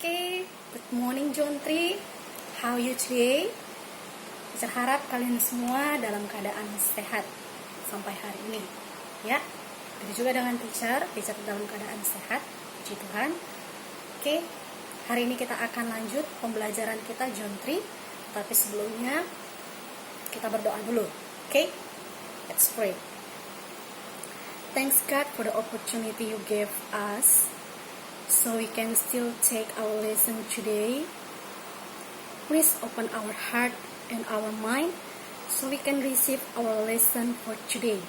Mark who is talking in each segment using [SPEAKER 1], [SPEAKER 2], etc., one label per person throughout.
[SPEAKER 1] Okay, good morning John 3. How are you today? Teacher harap kalian semua dalam keadaan sehat sampai hari ini. Ya, begitu juga dengan teacher dalam keadaan sehat. Puji Tuhan. Oke, hari ini kita akan lanjut pembelajaran kita John 3. Tapi sebelumnya kita berdoa dulu. Oke, let's pray. Thanks God for the opportunity you gave us, so we can still take our lesson today. Please open our heart and our mind so we can receive our lesson for today.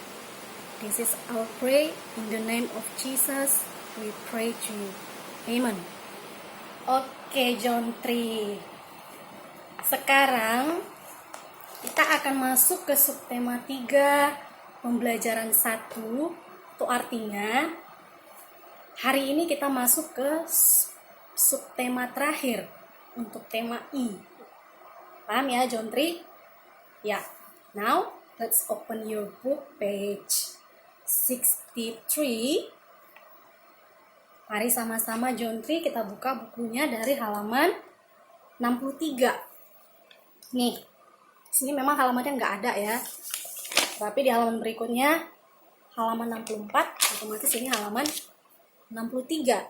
[SPEAKER 1] This is our prayer in the name of Jesus. We pray to you. Amen. Oke, John 3. Sekarang kita akan masuk ke subtema 3 pembelajaran 1. Itu artinya hari ini kita masuk ke subtema terakhir untuk tema I. Paham ya John 3? Ya. Now, let's open your book page 63. Mari sama-sama John 3 kita buka bukunya dari halaman 63. Nih, sini memang halamannya nggak ada ya. Tapi di halaman berikutnya, halaman 64, otomatis ini halaman 63.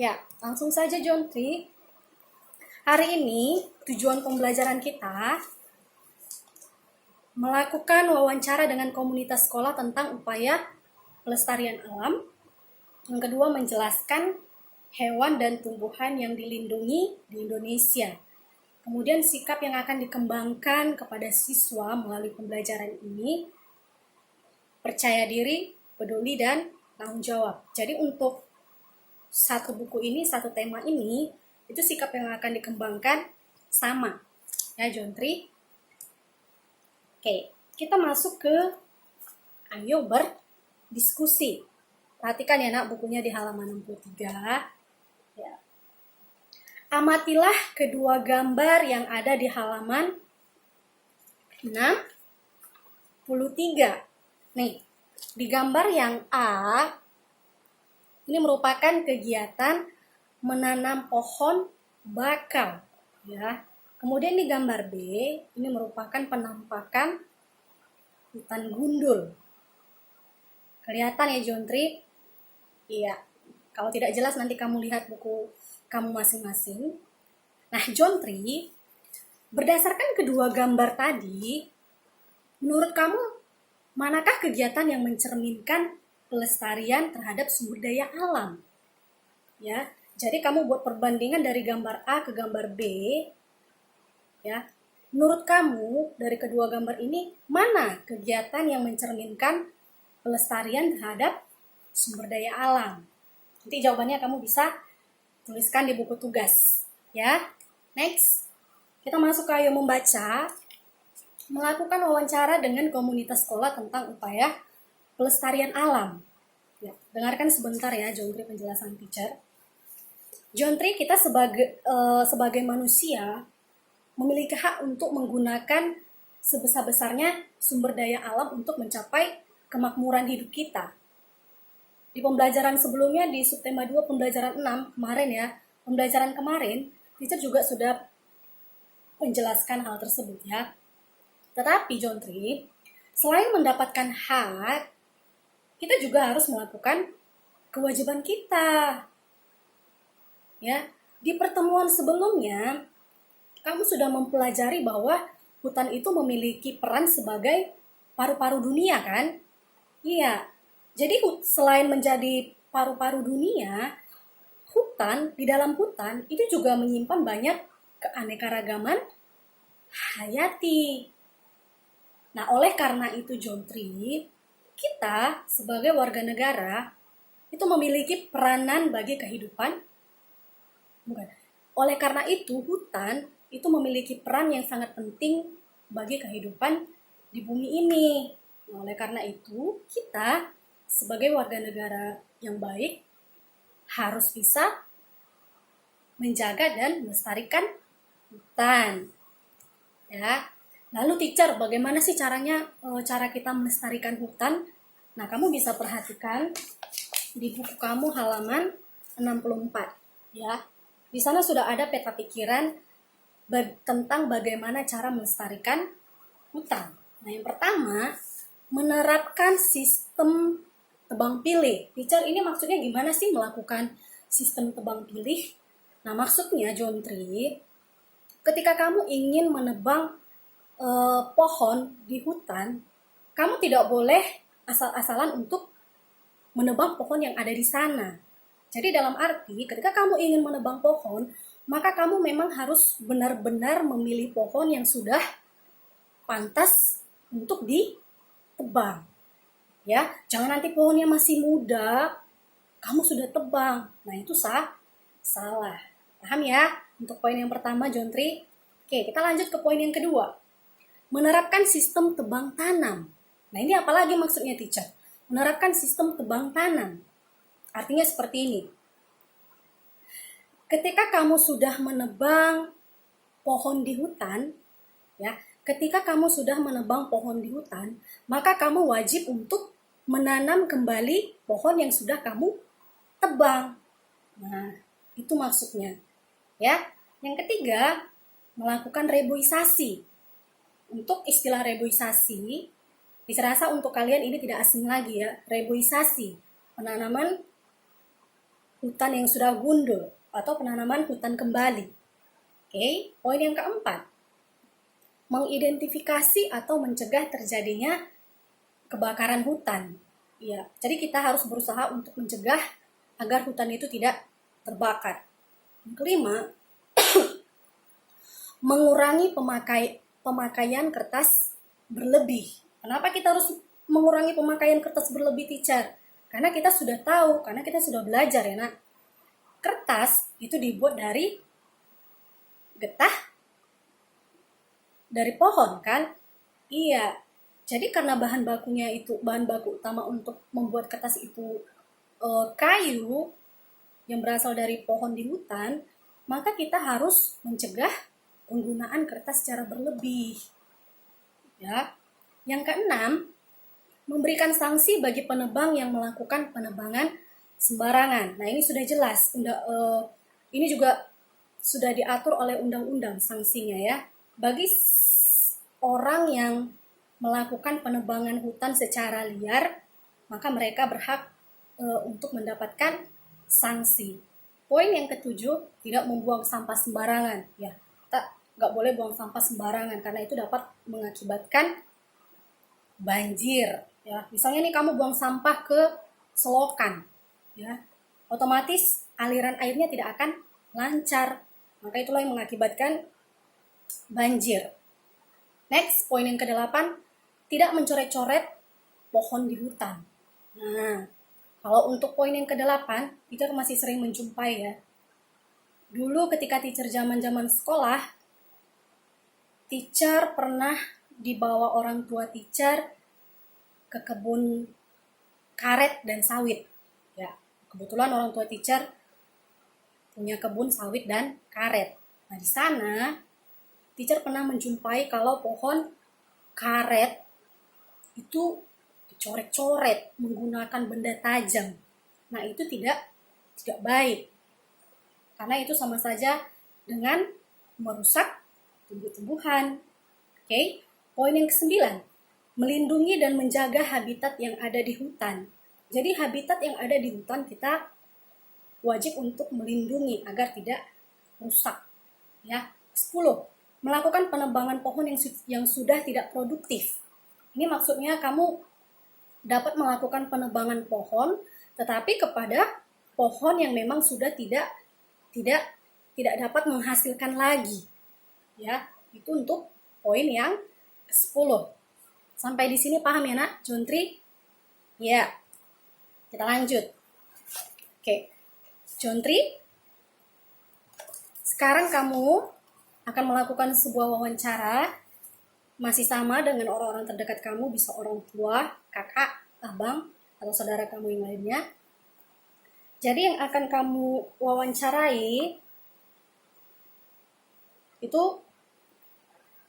[SPEAKER 1] Ya, langsung saja John 3. Hari ini tujuan pembelajaran kita melakukan wawancara dengan komunitas sekolah tentang upaya pelestarian alam. Yang kedua, menjelaskan hewan dan tumbuhan yang dilindungi di Indonesia. Kemudian sikap yang akan dikembangkan kepada siswa melalui pembelajaran ini, percaya diri, peduli, dan tanggung jawab. Jadi untuk satu buku ini, satu tema ini, itu sikap yang akan dikembangkan sama. Ya, John 3. Oke, kita masuk ke ayo berdiskusi. Perhatikan ya nak, bukunya di halaman 63. Ya. Amatilah kedua gambar yang ada di halaman 63. Nih, di gambar yang A, ini merupakan kegiatan menanam pohon bakau, ya. Kemudian di gambar B, ini merupakan penampakan hutan gundul. Kelihatan ya John 3? Iya. Kalau tidak jelas nanti kamu lihat buku kamu masing-masing. Nah, John 3, berdasarkan kedua gambar tadi, menurut kamu manakah kegiatan yang mencerminkan pelestarian terhadap sumber daya alam? Ya, jadi kamu buat perbandingan dari gambar A ke gambar B. Ya, menurut kamu dari kedua gambar ini mana kegiatan yang mencerminkan pelestarian terhadap sumber daya alam? Nanti jawabannya kamu bisa tuliskan di buku tugas. Ya, next kita masuk ke ayo membaca. Melakukan wawancara dengan komunitas sekolah tentang upaya pelestarian alam. Ya, dengarkan sebentar ya John 3 penjelasan teacher. John 3, kita sebagai manusia memiliki hak untuk menggunakan sebesar-besarnya sumber daya alam untuk mencapai kemakmuran hidup kita. Di pembelajaran sebelumnya di subtema 2 pembelajaran 6 kemarin ya, pembelajaran kemarin teacher juga sudah menjelaskan hal tersebut ya. Tetapi John 3, selain mendapatkan hak, kita juga harus melakukan kewajiban kita. Ya, di pertemuan sebelumnya, kamu sudah mempelajari bahwa hutan itu memiliki peran sebagai paru-paru dunia kan? Iya. Jadi selain menjadi paru-paru dunia, di dalam hutan itu juga menyimpan banyak keanekaragaman hayati. Nah, oleh karena itu John 3, kita sebagai warga negara itu memiliki peranan bagi kehidupan. Bukan. Oleh karena itu, hutan itu memiliki peran yang sangat penting bagi kehidupan di bumi ini. Nah, oleh karena itu, kita sebagai warga negara yang baik harus bisa menjaga dan melestarikan hutan. Ya. Lalu teacher, bagaimana sih cara kita melestarikan hutan? Nah, kamu bisa perhatikan di buku kamu halaman 64, ya. Di sana sudah ada peta pikiran tentang bagaimana cara melestarikan hutan. Nah, yang pertama, menerapkan sistem tebang pilih. Teacher, ini maksudnya gimana sih melakukan sistem tebang pilih? Nah, maksudnya Jontri, ketika kamu ingin menebang pohon di hutan, kamu tidak boleh asal-asalan untuk menebang pohon yang ada di sana. Jadi dalam arti, ketika kamu ingin menebang pohon, maka kamu memang harus benar-benar memilih pohon yang sudah pantas untuk ditebang. Ya, jangan nanti pohonnya masih muda, kamu sudah tebang. Nah, itu salah. Paham ya? Untuk poin yang pertama, Jontri. Oke, kita lanjut ke poin yang kedua. Menerapkan sistem tebang tanam. Nah, ini apalagi maksudnya, teacher? Menerapkan sistem tebang tanam. Artinya seperti ini. Ketika kamu sudah menebang pohon di hutan, ya, ketika kamu sudah menebang pohon di hutan, maka kamu wajib untuk menanam kembali pohon yang sudah kamu tebang. Nah, itu maksudnya. Ya. Yang ketiga, melakukan reboisasi. Untuk istilah reboisasi, dirasa untuk kalian ini tidak asing lagi ya. Reboisasi, penanaman hutan yang sudah gundul atau penanaman hutan kembali. Oke, poin yang keempat, mengidentifikasi atau mencegah terjadinya kebakaran hutan. Ya, jadi kita harus berusaha untuk mencegah agar hutan itu tidak terbakar. Yang kelima, mengurangi pemakaian kertas berlebih. Kenapa kita harus mengurangi pemakaian kertas berlebih, teacher? Karena kita sudah tahu, karena kita sudah belajar ya nak. Kertas itu dibuat dari getah dari pohon kan? Iya. Jadi karena bahan baku utama untuk membuat kertas itu kayu yang berasal dari pohon di hutan, maka kita harus mencegah penggunaan kertas secara berlebih. Ya. Yang keenam, memberikan sanksi bagi penebang yang melakukan penebangan sembarangan. Nah, ini sudah jelas. Ini juga sudah diatur oleh undang-undang sanksinya ya. Bagi orang yang melakukan penebangan hutan secara liar, maka mereka berhak untuk mendapatkan sanksi. Poin yang ketujuh, tidak membuang sampah sembarangan. Ya, kita nggak boleh buang sampah sembarangan karena itu dapat mengakibatkan banjir. Ya, misalnya nih kamu buang sampah ke selokan, ya, otomatis aliran airnya tidak akan lancar. Maka itulah yang mengakibatkan banjir. Next, poin yang ke-8, tidak mencoret-coret pohon di hutan. Nah, kalau untuk poin yang ke-8, teacher masih sering menjumpai ya. Dulu ketika teacher zaman-zaman sekolah, teacher pernah dibawa orang tua teacher ke kebun karet dan sawit. Ya, kebetulan orang tua teacher punya kebun sawit dan karet. Nah, di sana teacher pernah menjumpai kalau pohon karet itu dicoret-coret menggunakan benda tajam. Nah, itu tidak baik. Karena itu sama saja dengan merusak tumbuh-tumbuhan. Oke. Poin yang ke-9, melindungi dan menjaga habitat yang ada di hutan. Jadi habitat yang ada di hutan kita wajib untuk melindungi agar tidak rusak. Ya. 10. Melakukan penebangan pohon yang sudah tidak produktif. Ini maksudnya kamu dapat melakukan penebangan pohon, tetapi kepada pohon yang memang sudah tidak dapat menghasilkan lagi. Ya, itu untuk poin yang ke-10. Sampai di sini paham ya nak, Jontri? Ya, kita lanjut. Oke, Jontri, sekarang kamu akan melakukan sebuah wawancara, masih sama dengan orang-orang terdekat kamu, bisa orang tua, kakak, abang, atau saudara kamu yang lainnya. Jadi yang akan kamu wawancarai itu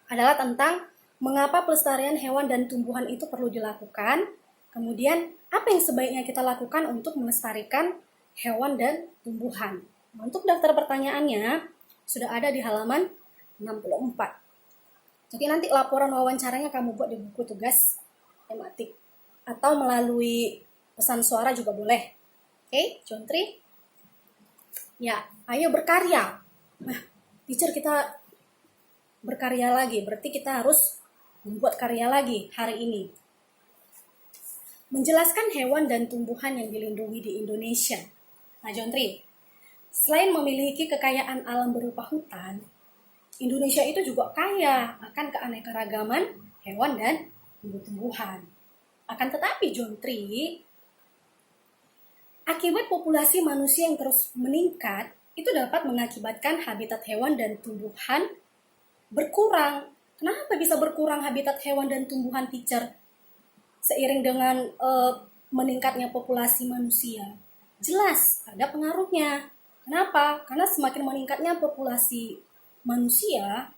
[SPEAKER 1] adalah tentang mengapa pelestarian hewan dan tumbuhan itu perlu dilakukan, kemudian apa yang sebaiknya kita lakukan untuk melestarikan hewan dan tumbuhan. Untuk daftar pertanyaannya sudah ada di halaman 64. Jadi nanti laporan wawancaranya kamu buat di buku tugas tematik atau melalui pesan suara juga boleh. Oke, Jontri? Ya, ayo berkarya. Nah, teacher kita berkarya lagi, berarti kita harus membuat karya lagi hari ini. Menjelaskan hewan dan tumbuhan yang dilindungi di Indonesia. Nah, Jontri, selain memiliki kekayaan alam berupa hutan, Indonesia itu juga kaya akan keanekaragaman hewan dan tumbuh-tumbuhan. Akan tetapi, Jontri, akibat populasi manusia yang terus meningkat, itu dapat mengakibatkan habitat hewan dan tumbuhan berkurang. Kenapa bisa berkurang habitat hewan dan tumbuhan, teacher? Seiring dengan meningkatnya populasi manusia. Jelas, ada pengaruhnya. Kenapa? Karena semakin meningkatnya populasi manusia,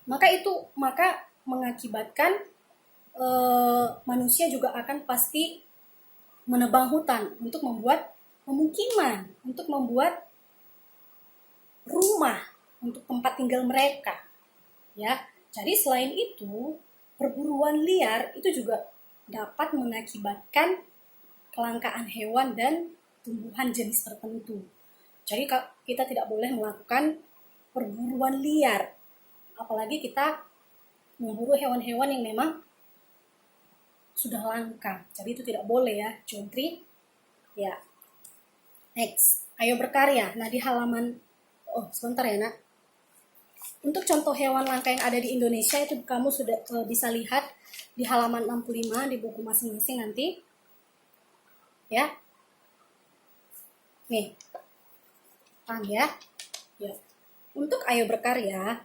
[SPEAKER 1] maka mengakibatkan manusia juga akan pasti menebang hutan untuk membuat pemukiman, untuk membuat rumah untuk tempat tinggal mereka. Ya, jadi selain itu, perburuan liar itu juga dapat mengakibatkan kelangkaan hewan dan tumbuhan jenis tertentu. Jadi kita tidak boleh melakukan perburuan liar, apalagi kita memburu hewan-hewan yang memang sudah langka. Jadi itu tidak boleh ya, Jontri. Ya. Next, ayo berkarya. Nah, di halaman sebentar ya, Nak. Untuk contoh hewan langka yang ada di Indonesia itu kamu sudah bisa lihat di halaman 65 di buku masing-masing nanti. Ya. Nih. Paham ya? Ya. Untuk ayo berkarya,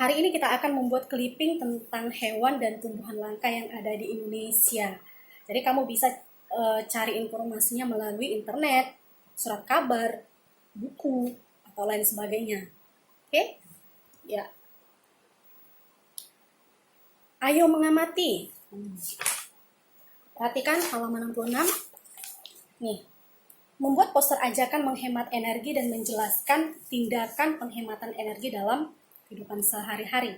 [SPEAKER 1] hari ini kita akan membuat clipping tentang hewan dan tumbuhan langka yang ada di Indonesia. Jadi kamu bisa cari informasinya melalui internet, surat kabar, buku, atau lain sebagainya. Oke? Ya. Ayo mengamati. Perhatikan halaman 66. Nih. Membuat poster ajakan menghemat energi dan menjelaskan tindakan penghematan energi dalam kehidupan sehari-hari.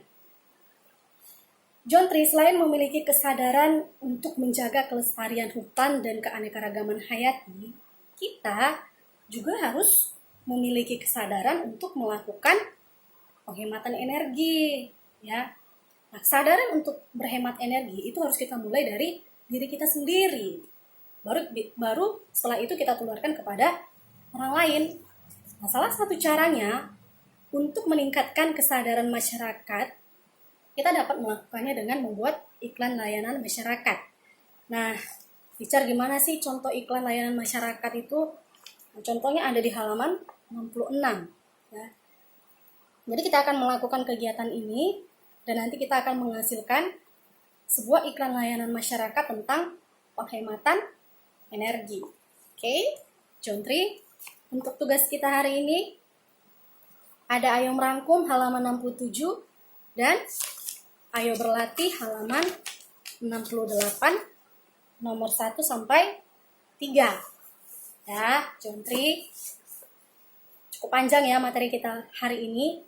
[SPEAKER 1] Jontri, selain memiliki kesadaran untuk menjaga kelestarian hutan dan keanekaragaman hayati, kita juga harus memiliki kesadaran untuk melakukan penghematan energi. Ya. Nah, kesadaran untuk berhemat energi itu harus kita mulai dari diri kita sendiri. Baru setelah itu kita tularkan kepada orang lain. Nah, salah satu caranya untuk meningkatkan kesadaran masyarakat, kita dapat melakukannya dengan membuat iklan layanan masyarakat. Nah, teacher, gimana sih contoh iklan layanan masyarakat itu? Nah, contohnya ada di halaman 66. Ya. Jadi kita akan melakukan kegiatan ini dan nanti kita akan menghasilkan sebuah iklan layanan masyarakat tentang penghematan energi. Oke, Jontri, untuk tugas kita hari ini ada ayo merangkum halaman 67 dan ayo berlatih halaman 68 nomor 1 sampai 3. Ya, Jontri, cukup panjang ya materi kita hari ini,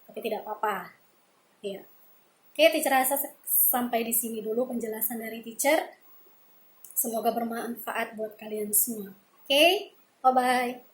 [SPEAKER 1] tapi tidak apa-apa. Ya. Oke, teacher rasa sampai di sini dulu penjelasan dari teacher. Semoga bermanfaat buat kalian semua. Oke, bye-bye.